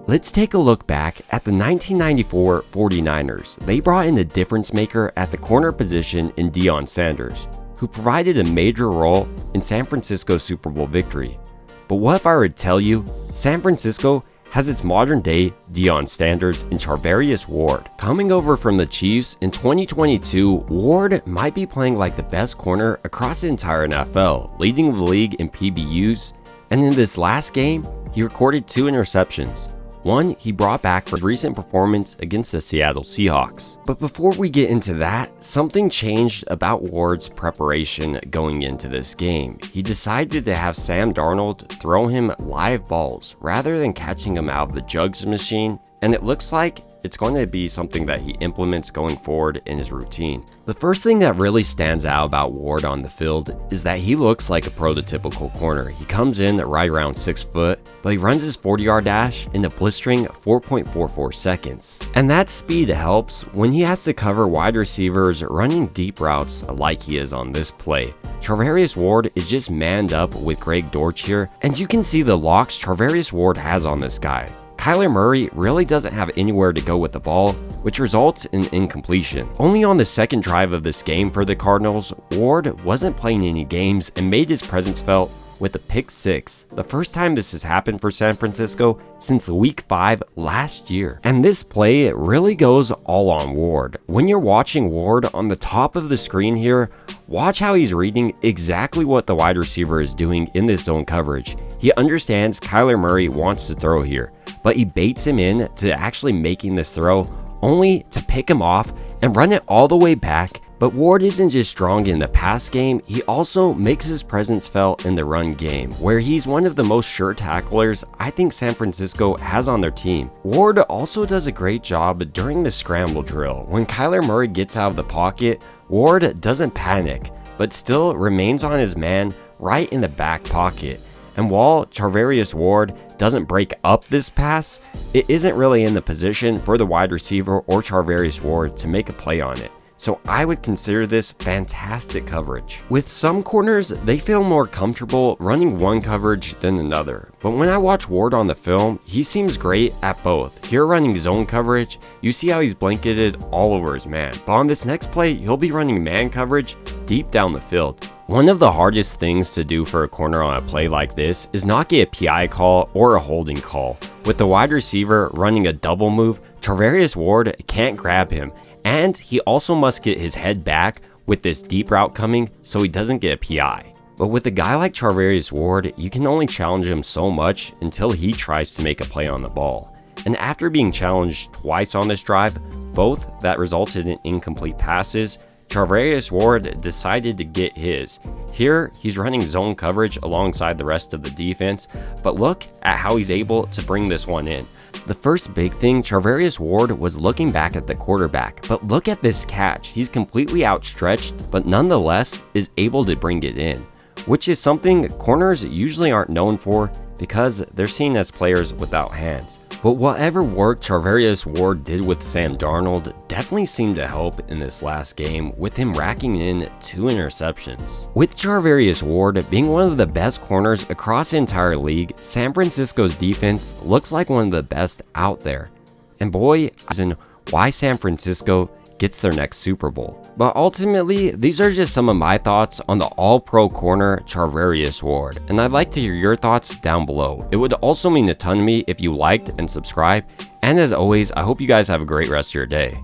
Let's take a look back at the 1994 49ers. They brought in a difference maker at the corner position in Deion Sanders, who provided a major role in San Francisco's Super Bowl victory. But what if I were to tell you San Francisco has its modern-day Deion Sanders in Charvarius Ward? Coming over from the Chiefs in 2022, Ward might be playing like the best corner across the entire NFL, leading the league in PBUs, and in this last game, he recorded 2 interceptions. One he brought back for his recent performance against the Seattle Seahawks. But before we get into that, something changed about Ward's preparation going into this game. He decided to have Sam Darnold throw him live balls rather than catching him out of the jugs machine, and it looks like it's going to be something that he implements going forward in his routine. The first thing that really stands out about Ward on the field is that he looks like a prototypical corner. He comes in at right around 6 foot, but he runs his 40-yard dash in a blistering 4.44 seconds. And that speed helps when he has to cover wide receivers running deep routes like he is on this play. Charvarius Ward is just manned up with Greg Dortch here, and you can see the locks Charvarius Ward has on this guy. Kyler Murray really doesn't have anywhere to go with the ball, which results in incompletion. Only on the second drive of this game for the Cardinals, Ward wasn't playing any games and made his presence felt with a pick 6, the first time this has happened for San Francisco since week 5 last year. And this play really goes all on Ward. When you're watching Ward on the top of the screen here, watch how he's reading exactly what the wide receiver is doing in this zone coverage. He understands Kyler Murray wants to throw here, but he baits him in to actually making this throw, only to pick him off and run it all the way back. But Ward isn't just strong in the pass game, he also makes his presence felt in the run game, where he's one of the most sure tacklers I think San Francisco has on their team. Ward also does a great job during the scramble drill. When Kyler Murray gets out of the pocket, Ward doesn't panic, but still remains on his man right in the back pocket. And while Charvarius Ward doesn't break up this pass, it isn't really in the position for the wide receiver or Charvarius Ward to make a play on it. So I would consider this fantastic coverage. With some corners, they feel more comfortable running one coverage than another. But when I watch Ward on the film, he seems great at both. Here running zone coverage, you see how he's blanketed all over his man. But on this next play, he'll be running man coverage deep down the field. One of the hardest things to do for a corner on a play like this is not get a PI call or a holding call. With the wide receiver running a double move, Charvarius Ward can't grab him, and he also must get his head back with this deep route coming so he doesn't get a PI. But with a guy like Charvarius Ward, you can only challenge him so much until he tries to make a play on the ball. And after being challenged twice on this drive, both that resulted in incomplete passes, Charvarius Ward decided to get his. Here, he's running zone coverage alongside the rest of the defense, but look at how he's able to bring this one in. The first big thing, Charvarius Ward was looking back at the quarterback, but look at this catch. He's completely outstretched, but nonetheless is able to bring it in, which is something corners usually aren't known for because they're seen as players without hands. But whatever work Charvarius Ward did with Sam Darnold definitely seemed to help in this last game, with him racking in 2 interceptions. With Charvarius Ward being one of the best corners across the entire league, San Francisco's defense looks like one of the best out there. And boy, as in why San Francisco gets their next Super Bowl. But ultimately, these are just some of my thoughts on the all-pro corner Charvarius Ward, and I'd like to hear your thoughts down below. It would also mean a ton to me if you liked and subscribed, and as always, I hope you guys have a great rest of your day.